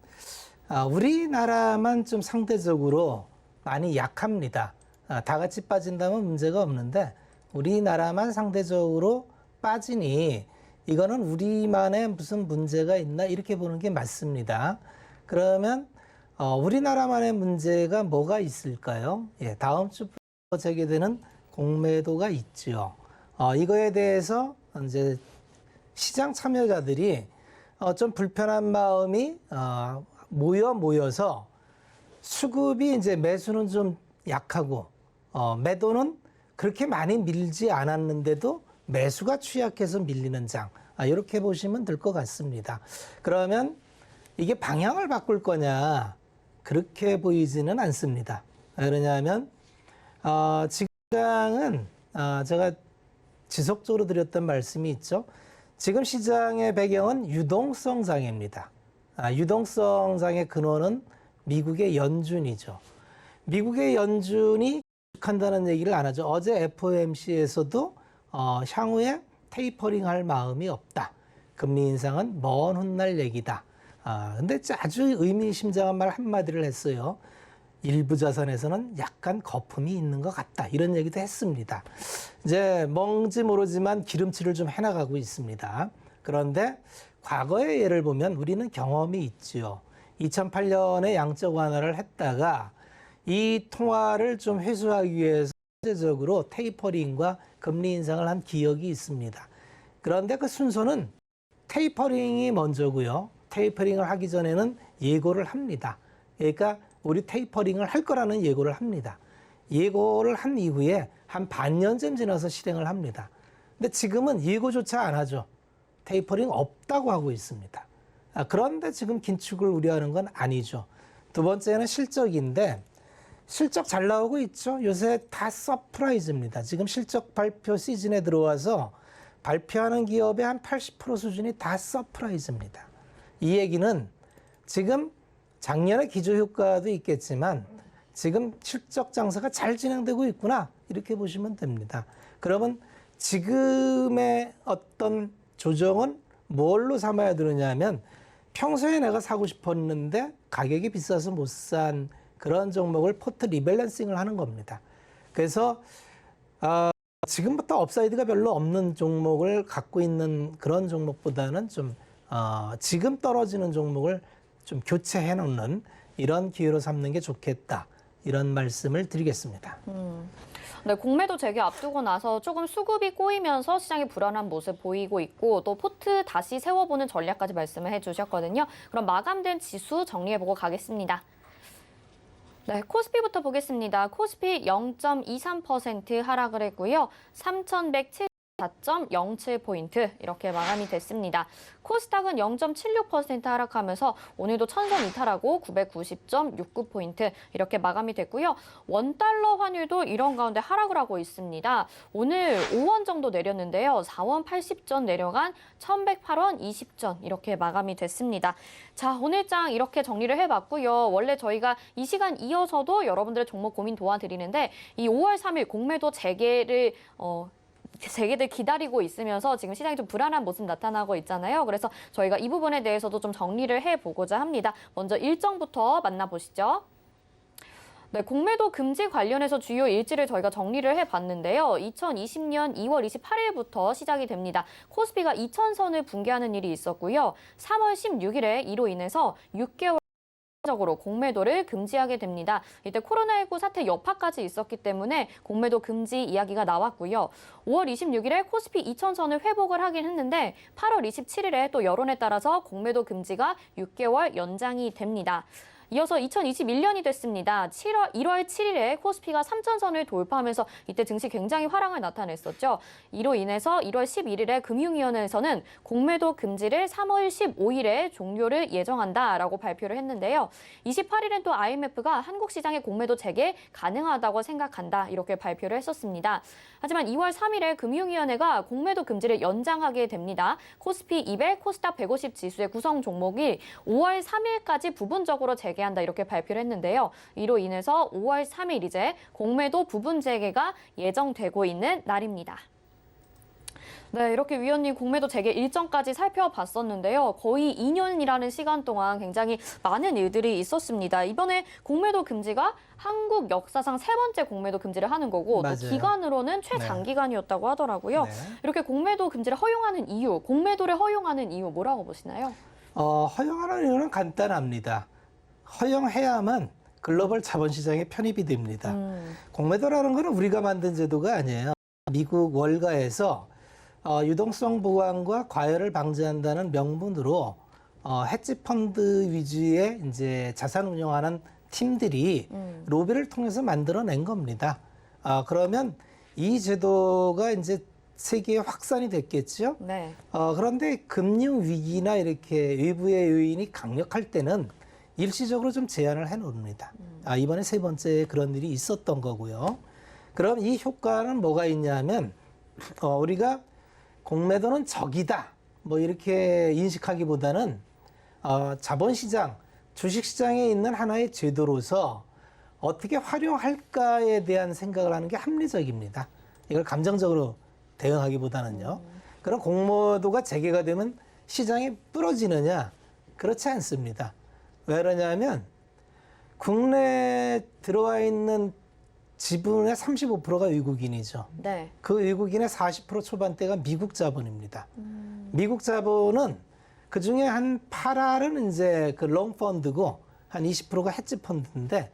우리나라만 좀 상대적으로 많이 약합니다. 다 같이 빠진다면 문제가 없는데 우리나라만 상대적으로 빠지니 이거는 우리만의 무슨 문제가 있나 이렇게 보는 게 맞습니다. 그러면 우리나라만의 문제가 뭐가 있을까요? 예, 다음 주부터 재개되는 공매도가 있죠. 이거에 대해서 이제 시장 참여자들이 좀 불편한 마음이 모여서 수급이 이제 매수는 좀 약하고 매도는 그렇게 많이 밀지 않았는데도 매수가 취약해서 밀리는 장, 이렇게 보시면 될 것 같습니다. 그러면 이게 방향을 바꿀 거냐, 그렇게 보이지는 않습니다. 왜냐하면 지금 장은 제가 지속적으로 드렸던 말씀이 있죠. 지금 시장의 배경은 유동성 장애입니다. 유동성 장애 근원은 미국의 연준이죠. 미국의 연준이 한다는 얘기를 안 하죠. 어제 FOMC에서도 향후에 테이퍼링 할 마음이 없다. 금리 인상은 먼 훗날 얘기다. 근데 아주 의미심장한 말 한마디를 했어요. 일부 자산에서는 약간 거품이 있는 것 같다. 이런 얘기도 했습니다. 이제 뭔지 모르지만 기름칠을 좀 해나가고 있습니다. 그런데 과거의 예를 보면 우리는 경험이 있지요. 2008년에 양적 완화를 했다가 이 통화를 좀 회수하기 위해서 전체적으로 테이퍼링과 금리 인상을 한 기억이 있습니다. 그런데 그 순서는 테이퍼링이 먼저고요. 테이퍼링을 하기 전에는 예고를 합니다. 그러니까 우리 테이퍼링을 할 거라는 예고를 합니다. 예고를 한 이후에 한 반년쯤 지나서 실행을 합니다. 근데 지금은 예고조차 안 하죠. 테이퍼링 없다고 하고 있습니다. 그런데 지금 긴축을 우려하는 건 아니죠. 두 번째는 실적인데 실적 잘 나오고 있죠. 요새 다 서프라이즈입니다. 지금 실적 발표 시즌에 들어와서 발표하는 기업의 한 80% 수준이 다 서프라이즈입니다. 이 얘기는 지금 작년에 기저효과도 있겠지만 지금 실적 장사가 잘 진행되고 있구나 이렇게 보시면 됩니다. 그러면 지금의 어떤 조정은 뭘로 삼아야 되느냐면 평소에 내가 사고 싶었는데 가격이 비싸서 못 산 그런 종목을 포트 리밸런싱을 하는 겁니다. 그래서 지금부터 업사이드가 별로 없는 종목을 갖고 있는 그런 종목보다는 좀 지금 떨어지는 종목을 좀 교체해 놓는 이런 기회로 삼는 게 좋겠다. 이런 말씀을 드리겠습니다. 네, 공매도 재개 앞두고 나서 조금 수급이 꼬이면서 시장이 불안한 모습 보이고 있고 또 포트 다시 세워보는 전략까지 말씀을 해주셨거든요. 그럼 마감된 지수 정리해보고 가겠습니다. 네, 코스피부터 보겠습니다. 코스피 0.23% 하락을 했고요. 3,174.07포인트 이렇게 마감이 됐습니다. 코스닥은 0.76% 하락하면서 오늘도 천선 이탈하고 990.69포인트 이렇게 마감이 됐고요. 원달러 환율도 이런 가운데 하락을 하고 있습니다. 오늘 5원 정도 내렸는데요. 4원 80전 내려간 1,108원 20전 이렇게 마감이 됐습니다. 자, 오늘 장 이렇게 정리를 해봤고요. 원래 저희가 이 시간 이어서도 여러분들의 종목 고민 도와드리는데 이 5월 3일 공매도 재개를 재개들 기다리고 있으면서 지금 시장이 좀 불안한 모습 나타나고 있잖아요. 그래서 저희가 이 부분에 대해서도 좀 정리를 해보고자 합니다. 먼저 일정부터 만나보시죠. 네, 공매도 금지 관련해서 주요 일지를 저희가 정리를 해봤는데요. 2020년 2월 28일부터 시작이 됩니다. 코스피가 2,000선을 붕괴하는 일이 있었고요. 3월 16일에 이로 인해서 6개월 적으로 공매도를 금지하게 됩니다. 이때 코로나19 사태 여파까지 있었기 때문에 공매도 금지 이야기가 나왔고요. 5월 26일에 코스피 2,000선을 회복을 하긴 했는데 8월 27일에 또 여론에 따라서 공매도 금지가 6개월 연장이 됩니다. 이어서 2021년이 됐습니다. 1월 7일에 코스피가 3,000선을 돌파하면서 이때 증시 굉장히 화랑을 나타냈었죠. 이로 인해서 1월 11일에 금융위원회에서는 공매도 금지를 3월 15일에 종료를 예정한다라고 발표를 했는데요. 28일엔 또 IMF가 한국 시장의 공매도 재개 가능하다고 생각한다 이렇게 발표를 했었습니다. 하지만 2월 3일에 금융위원회가 공매도 금지를 연장하게 됩니다. 코스피 200, 코스닥 150 지수의 구성 종목이 5월 3일까지 부분적으로 재개한다 이렇게 발표를 했는데요. 이로 인해서 5월 3일 이제 공매도 부분 재개가 예정되고 있는 날입니다. 네, 이렇게 위원님 공매도 재개 일정까지 살펴봤었는데요. 거의 2년이라는 시간 동안 굉장히 많은 일들이 있었습니다. 이번에 공매도 금지가 한국 역사상 3번째 공매도 금지를 하는 거고 맞아요. 또 기간으로는 최장기간이었다고 하더라고요. 네. 이렇게 공매도 금지를 허용하는 이유, 공매도를 허용하는 이유 뭐라고 보시나요? 허용하는 이유는 간단합니다. 허용해야만 글로벌 자본시장에 편입이 됩니다. 공매도라는 것은 우리가 만든 제도가 아니에요. 미국 월가에서 유동성 보완과 과열을 방지한다는 명분으로 헤지펀드 위주의 이제 자산 운용하는 팀들이 로비를 통해서 만들어낸 겁니다. 그러면 이 제도가 이제 세계에 확산이 됐겠죠. 네. 그런데 금융 위기나 이렇게 외부의 요인이 강력할 때는 일시적으로 좀 제한을 해놓습니다. 이번에 3번째 그런 일이 있었던 거고요. 그럼 이 효과는 뭐가 있냐면 우리가 공매도는 적이다. 뭐 이렇게 인식하기보다는 자본시장, 주식시장에 있는 하나의 제도로서 어떻게 활용할까에 대한 생각을 하는 게 합리적입니다. 이걸 감정적으로 대응하기보다는요. 그럼 공모도가 재개가 되면 시장이 부러지느냐? 그렇지 않습니다. 왜 그러냐면 국내에 들어와 있는 지분의 35%가 외국인이죠. 네. 그 외국인의 40% 초반대가 미국 자본입니다. 미국 자본은 그 중에 한 8할은 이제 그 롱펀드고 한 20%가 헤지펀드인데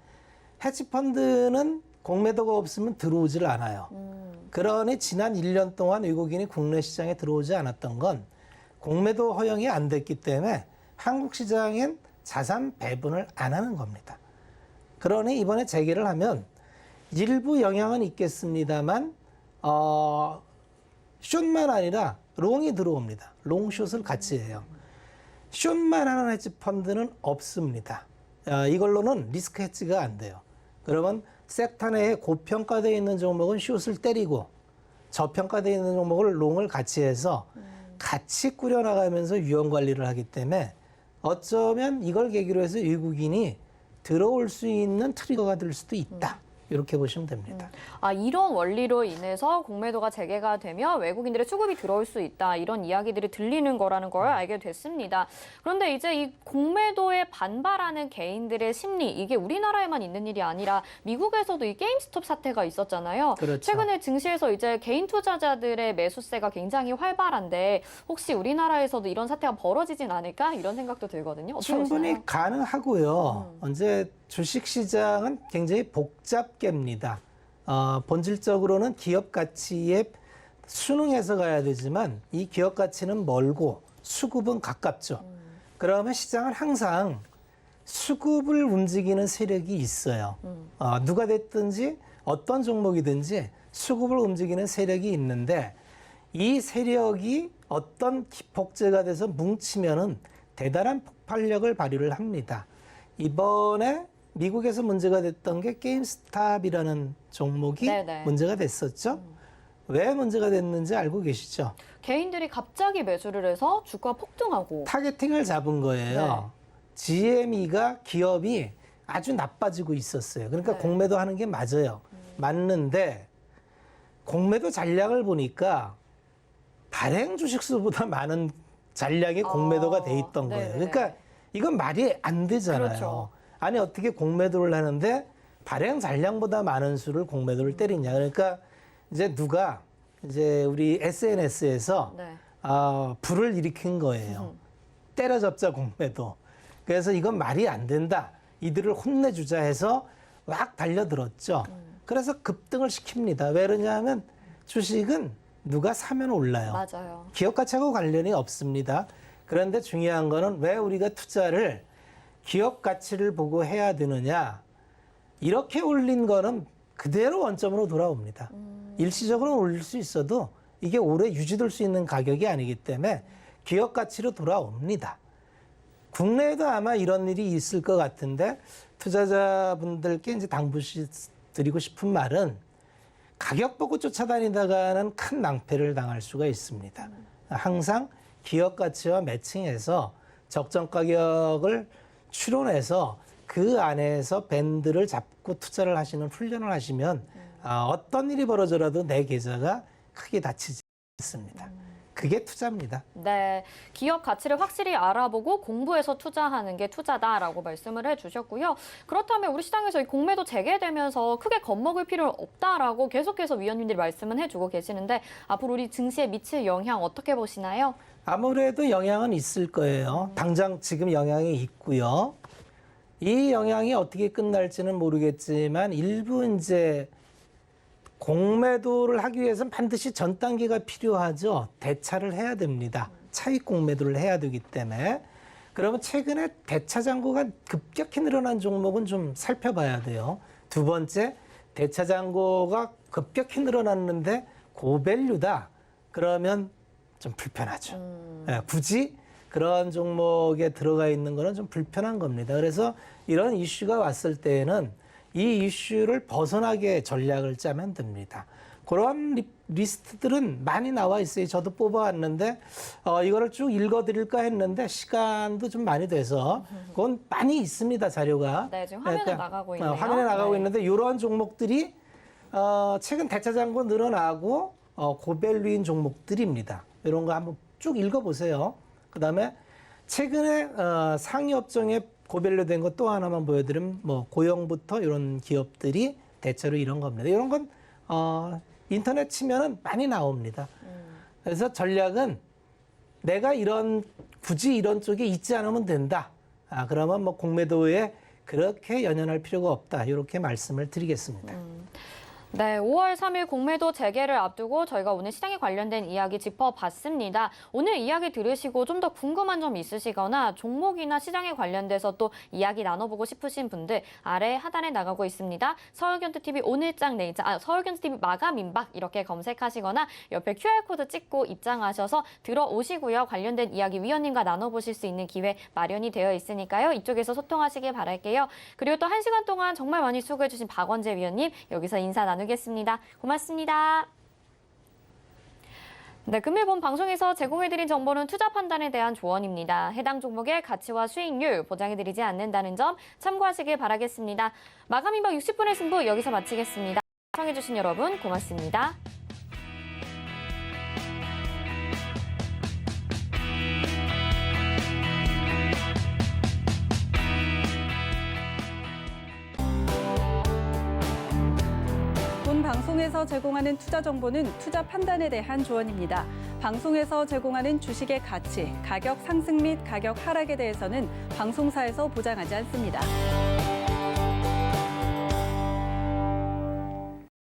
헤지펀드는 공매도가 없으면 들어오질 않아요. 그러니 지난 1년 동안 외국인이 국내 시장에 들어오지 않았던 건 공매도 허용이 안 됐기 때문에 한국 시장엔 자산 배분을 안 하는 겁니다. 그러니 이번에 재개를 하면 일부 영향은 있겠습니다만 숏만 아니라 롱이 들어옵니다. 롱숏을 같이 해요. 숏만 하는 헤지펀드는 없습니다. 이걸로는 리스크 헤지가 안 돼요. 그러면 섹터 내에 고평가되어 있는 종목은 숏을 때리고 저평가되어 있는 종목을 롱을 같이 해서 같이 꾸려나가면서 위험 관리를 하기 때문에 어쩌면 이걸 계기로 해서 외국인이 들어올 수 있는 트리거가 될 수도 있다. 이렇게 보시면 됩니다. 이런 원리로 인해서 공매도가 재개가 되면 외국인들의 수급이 들어올 수 있다. 이런 이야기들이 들리는 거라는 걸 알게 됐습니다. 그런데 이제 이 공매도에 반발하는 개인들의 심리, 이게 우리나라에만 있는 일이 아니라 미국에서도 이 게임스톱 사태가 있었잖아요. 그렇죠. 최근에 증시에서 이제 개인 투자자들의 매수세가 굉장히 활발한데 혹시 우리나라에서도 이런 사태가 벌어지진 않을까? 이런 생각도 들거든요. 어떻게 충분히 보시나요? 가능하고요. 이제 주식시장은 굉장히 복잡계입니다. 본질적으로는 기업 가치에 순응해서 가야 되지만 이 기업 가치는 멀고 수급은 가깝죠. 그러면 시장은 항상 수급을 움직이는 세력이 있어요. 누가 됐든지 어떤 종목이든지 수급을 움직이는 세력이 있는데 이 세력이 어떤 복제가 돼서 뭉치면은 대단한 폭발력을 발휘를 합니다. 이번에 미국에서 문제가 됐던 게 게임스탑이라는 종목이 네네. 문제가 됐었죠. 왜 문제가 됐는지 알고 계시죠? 개인들이 갑자기 매수를 해서 주가가 폭등하고 타겟팅을 잡은 거예요. GME가 기업이 아주 나빠지고 있었어요. 그러니까 네. 공매도 하는 게 맞아요. 맞는데 공매도 잔량을 보니까 발행 주식수보다 많은 잔량이 공매도가 돼 있던 거예요. 네네네. 그러니까 이건 말이 안 되잖아요. 그렇죠. 아니 어떻게 공매도를 하는데 발행 잔량보다 많은 수를 공매도를 때리냐. 그러니까 이제 누가 이제 우리 SNS에서 네. 불을 일으킨 거예요. 때려잡자 공매도. 그래서 이건 말이 안 된다. 이들을 혼내주자 해서 막 달려들었죠. 그래서 급등을 시킵니다. 왜 그러냐면 주식은 누가 사면 올라요. 맞아요. 기업 가치하고 관련이 없습니다. 그런데 중요한 거는 왜 우리가 투자를 기업 가치를 보고 해야 되느냐. 이렇게 올린 거는 그대로 원점으로 돌아옵니다. 일시적으로 올릴 수 있어도 이게 오래 유지될 수 있는 가격이 아니기 때문에 기업 가치로 돌아옵니다. 국내에도 아마 이런 일이 있을 것 같은데 투자자분들께 이제 당부드리고 싶은 말은 가격 보고 쫓아다니다가는 큰 낭패를 당할 수가 있습니다. 항상 기업 가치와 매칭해서 적정 가격을 추론해서 그 안에서 밴드를 잡고 투자를 하시는 훈련을 하시면 어떤 일이 벌어져라도 내 계좌가 크게 다치지 않습니다. 그게 투자입니다. 네, 기업 가치를 확실히 알아보고 공부해서 투자하는 게 투자다라고 말씀을 해주셨고요. 그렇다면 우리 시장에서 이 공매도 재개되면서 크게 겁먹을 필요는 없다라고 계속해서 위원님들이 말씀은 해주고 계시는데 앞으로 우리 증시에 미칠 영향 어떻게 보시나요? 아무래도 영향은 있을 거예요. 당장 지금 영향이 있고요. 이 영향이 어떻게 끝날지는 모르겠지만 일부 이제 공매도를 하기 위해서는 반드시 전 단계가 필요하죠. 대차를 해야 됩니다. 차익 공매도를 해야 되기 때문에. 그러면 최근에 대차 잔고가 급격히 늘어난 종목은 좀 살펴봐야 돼요. 두 번째, 대차 잔고가 급격히 늘어났는데 고밸류다. 그러면 좀 불편하죠. 굳이 그런 종목에 들어가 있는 거는 좀 불편한 겁니다. 그래서 이런 이슈가 왔을 때에는 이 이슈를 벗어나게 전략을 짜면 됩니다. 그런 리스트들은 많이 나와 있어요. 저도 뽑아왔는데 이거를 쭉 읽어드릴까 했는데 시간도 좀 많이 돼서 그건 많이 있습니다. 자료가. 네, 지금 화면에 나가고 있네요. 화면에 나가고 네. 있는데 이러한 종목들이 최근 대차장고 늘어나고 고밸류인 종목들입니다. 이런 거 한번 쭉 읽어보세요. 그다음에 최근에 상위 업종에 고밸류 된 거 또 하나만 보여드리면 뭐 고영부터 이런 기업들이 대체로 이런 겁니다. 이런 건 인터넷 치면은 많이 나옵니다. 그래서 전략은 내가 굳이 이런 쪽에 있지 않으면 된다. 그러면 뭐 공매도에 그렇게 연연할 필요가 없다. 이렇게 말씀을 드리겠습니다. 네, 5월 3일 공매도 재개를 앞두고 저희가 오늘 시장에 관련된 이야기 짚어봤습니다. 오늘 이야기 들으시고 좀 더 궁금한 점 있으시거나 종목이나 시장에 관련돼서 또 이야기 나눠보고 싶으신 분들 아래 하단에 나가고 있습니다. 서울견투TV 오늘장 내일장, 서울견투TV 마감 임박 이렇게 검색하시거나 옆에 QR코드 찍고 입장하셔서 들어오시고요. 관련된 이야기 위원님과 나눠보실 수 있는 기회 마련이 되어 있으니까요. 이쪽에서 소통하시길 바랄게요. 그리고 또 1시간 동안 정말 많이 수고해주신 박원재 위원님 여기서 인사 나누겠습니다. 고맙습니다. 네, 금일본 방송에서 제공해드린 정보는 투자 판단에 대한 조언입니다. 해당 종목의 가치와 수익률 보장해드리지 않는다는 점 참고하시길 바라겠습니다. 마감 임박 60분의 승부 여기서 마치겠습니다. 시청해주신 여러분 고맙습니다. 본 방송에서 제공하는 투자 정보는 투자 판단에 대한 조언입니다. 방송에서 제공하는 주식의 가치, 가격 상승 및 가격 하락에 대해서는 방송사에서 보장하지 않습니다.